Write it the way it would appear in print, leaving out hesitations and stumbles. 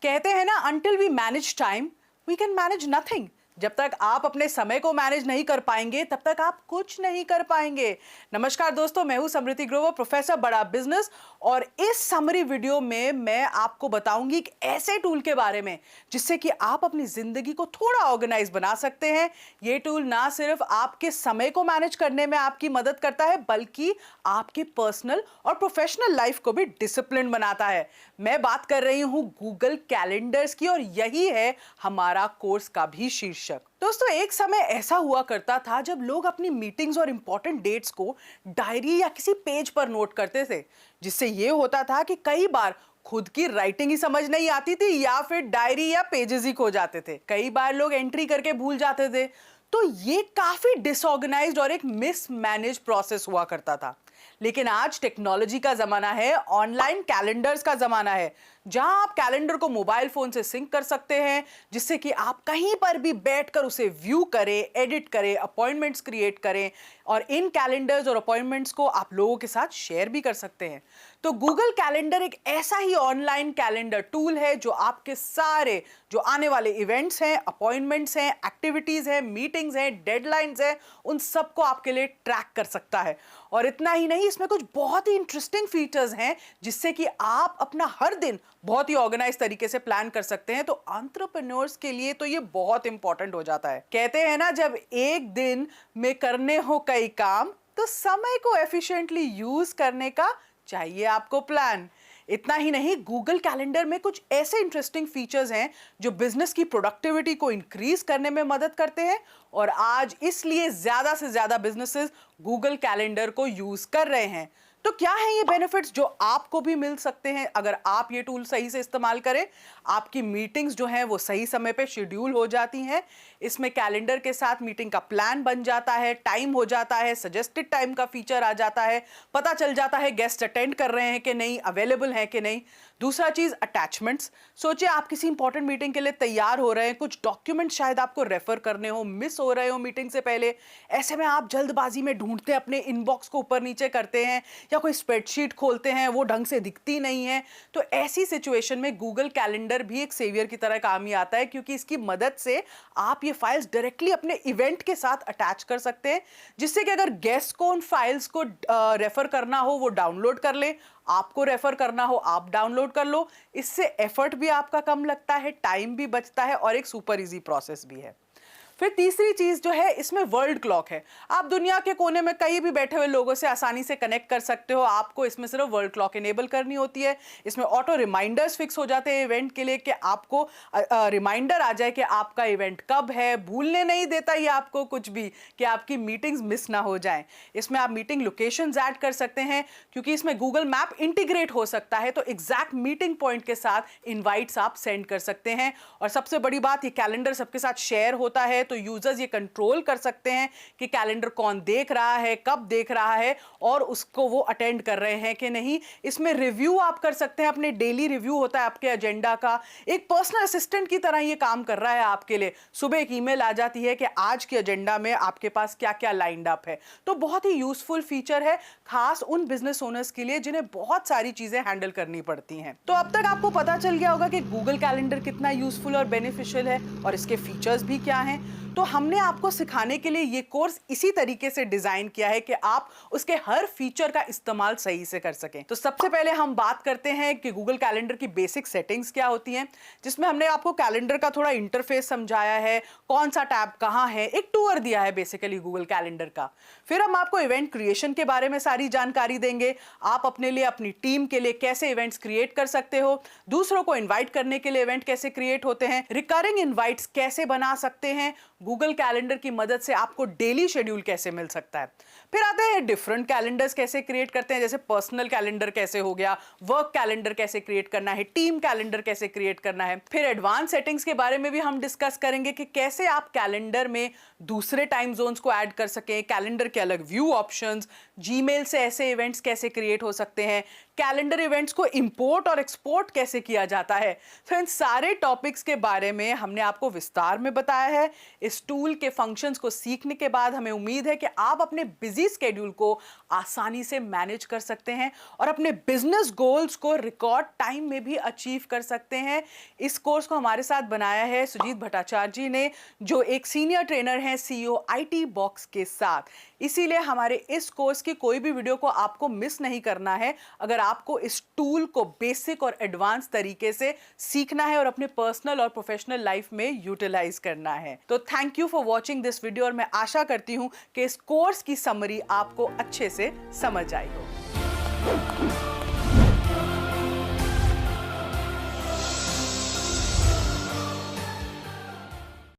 कहते हैं ना, until we manage time we can manage nothing. जब तक आप अपने समय को मैनेज नहीं कर पाएंगे तब तक आप कुछ नहीं कर पाएंगे। नमस्कार दोस्तों, मैं हूं समृति ग्रोवर, प्रोफेसर बड़ा बिजनेस। और इस समरी वीडियो में मैं आपको बताऊंगी एक ऐसे टूल के बारे में जिससे कि आप अपनी जिंदगी को थोड़ा ऑर्गेनाइज बना सकते हैं। ये टूल ना सिर्फ आपके समय को मैनेज करने में आपकी मदद करता है बल्कि आपके पर्सनल और प्रोफेशनल लाइफ को भी डिसिप्लिन बनाता है। मैं बात कर रही हूं गूगल कैलेंडर्स की और यही है हमारा कोर्स का भी शीर्षक। दोस्तों, एक समय ऐसा हुआ करता था जब लोग अपनी मीटिंग्स और इंपॉर्टेंट डेट्स को डायरी या किसी पेज पर नोट करते थे, जिससे यह होता था कि कई बार खुद की राइटिंग ही समझ नहीं आती थी या फिर डायरी या पेजेस ही खो जाते थे। कई बार लोग एंट्री करके भूल जाते थे। तो ये काफी डिसऑर्गेनाइज्ड और एक मिसमैनेज प्रोसेस हुआ करता था। लेकिन आज टेक्नोलॉजी का जमाना है, ऑनलाइन कैलेंडर्स का जमाना है, जहां आप कैलेंडर को मोबाइल फोन से सिंक कर सकते हैं, जिससे कि आप कहीं पर भी बैठकर उसे व्यू करें, एडिट करें, अपॉइंटमेंट्स क्रिएट करें और इन कैलेंडर्स और अपॉइंटमेंट्स को आप लोगों के साथ शेयर भी कर सकते हैं। तो गूगल कैलेंडर एक ऐसा ही ऑनलाइन कैलेंडर टूल है जो आपके सारे जो आने वाले इवेंट्स हैं, अपॉइंटमेंट्स हैं, एक्टिविटीज हैं, मीटिंग्स हैं, डेडलाइंस हैं, उन सबको आपके लिए ट्रैक कर सकता है। और इतना ही नहीं, इसमें कुछ बहुत ही इंटरेस्टिंग फीचर्स हैं जिससे कि आप अपना हर दिन बहुत ही ऑर्गेनाइज तरीके से प्लान कर सकते हैं। तो एंटरप्रेन्योर्स के लिए तो ये बहुत इंपॉर्टेंट हो जाता है। कहते हैं ना, जब एक दिन में करने हो कई काम तो समय को एफिशिएंटली यूज करने का चाहिए आपको प्लान। इतना ही नहीं, गूगल कैलेंडर में कुछ ऐसे इंटरेस्टिंग फीचर्स हैं जो बिजनेस की प्रोडक्टिविटी को इंक्रीज करने में मदद करते हैं और आज इसलिए ज्यादा से ज्यादा बिजनेसेस गूगल कैलेंडर को यूज कर रहे हैं। तो क्या है ये बेनिफिट्स जो आपको भी मिल सकते हैं अगर आप ये टूल सही से इस्तेमाल करें? आपकी मीटिंग्स जो हैं वो सही समय पे शेड्यूल हो जाती हैं। इसमें कैलेंडर के साथ मीटिंग का प्लान बन जाता है, टाइम हो जाता है, सजेस्टेड टाइम का फीचर आ जाता है, पता चल जाता है गेस्ट अटेंड कर रहे हैं कि नहीं, अवेलेबल हैं कि नहीं। दूसरा चीज, अटैचमेंट्स। सोचिए आप किसी इंपॉर्टेंट मीटिंग के लिए तैयार हो रहे हैं, कुछ डॉक्यूमेंट शायद आपको रेफर करने हो, मिस हो रहे हो मीटिंग से पहले। ऐसे में आप जल्दबाजी में ढूंढते अपने इनबॉक्स को ऊपर नीचे करते हैं या कोई स्प्रेडशीट खोलते हैं, वो ढंग से दिखती नहीं है। तो ऐसी सिचुएशन में गूगल कैलेंडर भी एक सेवियर की तरह काम ही आता है, क्योंकि इसकी मदद से आप ये फाइल्स डायरेक्टली अपने इवेंट के साथ अटैच कर सकते हैं, जिससे कि अगर गेस्ट को उन फाइल्स को रेफर करना हो वो डाउनलोड कर ले, आपको रेफर करना हो आप डाउनलोड कर लो। इससे एफर्ट भी आपका कम लगता है, टाइम भी बचता है और एक सुपर इजी प्रोसेस भी है। फिर तीसरी चीज जो है, इसमें वर्ल्ड क्लॉक है। आप दुनिया के कोने में कहीं भी बैठे हुए लोगों से आसानी से कनेक्ट कर सकते हो। आपको इसमें सिर्फ वर्ल्ड क्लॉक इनेबल करनी होती है। इसमें ऑटो रिमाइंडर्स फिक्स हो जाते हैं इवेंट के लिए कि आपको रिमाइंडर आ जाए कि आपका इवेंट कब है। भूलने नहीं देता ये आपको कुछ भी कि आपकी मीटिंग्स मिस ना हो जाएं। इसमें आप मीटिंग लोकेशंस ऐड कर सकते हैं, क्योंकि इसमें गूगल मैप इंटीग्रेट हो सकता है। तो एग्जैक्ट मीटिंग पॉइंट के साथ इनवाइट्स आप सेंड कर सकते हैं। और सबसे बड़ी बात, ये कैलेंडर सबके साथ शेयर होता है, तो यूजर्स ये कंट्रोल कर सकते हैं कि कैलेंडर कौन देख रहा है, कब देख रहा है और उसको वो अटेंड कर रहे हैं कि नहीं। इसमें रिव्यू आप कर सकते हैं, अपने डेली रिव्यू होता है आपके एजेंडा का। एक पर्सनल असिस्टेंट की तरह ये काम कर रहा है आपके लिए। सुबह एक ईमेल आ जाती है कि आज के एजेंडा में आपके पास क्या क्या लाइंड अप है। तो बहुत ही यूजफुल फीचर है, खास उन बिजनेस ओनर्स के लिए जिन्हें बहुत सारी चीजें हैंडल करनी पड़ती हैं। तो अब तक आपको पता चल गया होगा कि गूगल कैलेंडर कितना यूजफुल और बेनिफिशियल है और इसके फीचर्स भी क्या हैं। तो हमने आपको सिखाने के लिए ये कोर्स इसी तरीके से डिजाइन किया है कि आप उसके हर फीचर का इस्तेमाल सही से कर सकें। तो सबसे पहले हम बात करते हैं कि गूगल कैलेंडर की बेसिक सेटिंग्स क्या होती हैं, जिसमें हमने आपको कैलेंडर का थोड़ा इंटरफेस समझाया है, कौन सा टैब कहां है, एक टूर दिया है बेसिकली गूगल कैलेंडर का। फिर हम आपको इवेंट क्रिएशन के बारे में सारी जानकारी देंगे। आप अपने लिए, अपनी टीम के लिए कैसे इवेंट्स क्रिएट कर सकते हो, दूसरों को इन्वाइट करने के लिए इवेंट कैसे क्रिएट होते हैं, रिकरिंग इन्वाइट्स कैसे बना सकते हैं, गूगल कैलेंडर की मदद से आपको डेली शेड्यूल कैसे मिल सकता है। फिर आते हैं डिफरेंट कैलेंडर्स कैसे क्रिएट करते हैं, जैसे पर्सनल कैलेंडर कैसे हो गया, वर्क कैलेंडर कैसे क्रिएट करना है, टीम कैलेंडर कैसे क्रिएट करना है। फिर एडवांस सेटिंग्स के बारे में भी हम डिस्कस करेंगे कि कैसे आप कैलेंडर में दूसरे टाइम जोन्स को ऐड कर सकें, कैलेंडर के अलग व्यू ऑप्शंस, जीमेल से ऐसे इवेंट्स कैसे क्रिएट हो सकते हैं, कैलेंडर इवेंट्स को इंपोर्ट और एक्सपोर्ट कैसे किया जाता है। तो इन सारे टॉपिक्स के बारे में हमने आपको विस्तार में बताया है। इस टूल के फंक्शंस को सीखने के बाद हमें उम्मीद है कि आप अपने बिजी स्केड्यूल को आसानी से मैनेज कर सकते हैं और अपने बिजनेस गोल्स को रिकॉर्ड टाइम में भी अचीव कर सकते हैं। इस कोर्स को हमारे साथ बनाया है सुजीत भट्टाचार्य जी ने, जो एक सीनियर ट्रेनर हैं CEO IT बॉक्स के साथ। इसीलिए हमारे इस कोर्स की कोई भी वीडियो को आपको मिस नहीं करना है अगर आपको इस टूल को बेसिक और एडवांस तरीके से सीखना है और अपने पर्सनल और प्रोफेशनल लाइफ में यूटिलाइज करना है। तो thank you for watching this video और मैं आशा करती हूं कि इस कोर्स की समरी आपको अच्छे से समझ आई हो।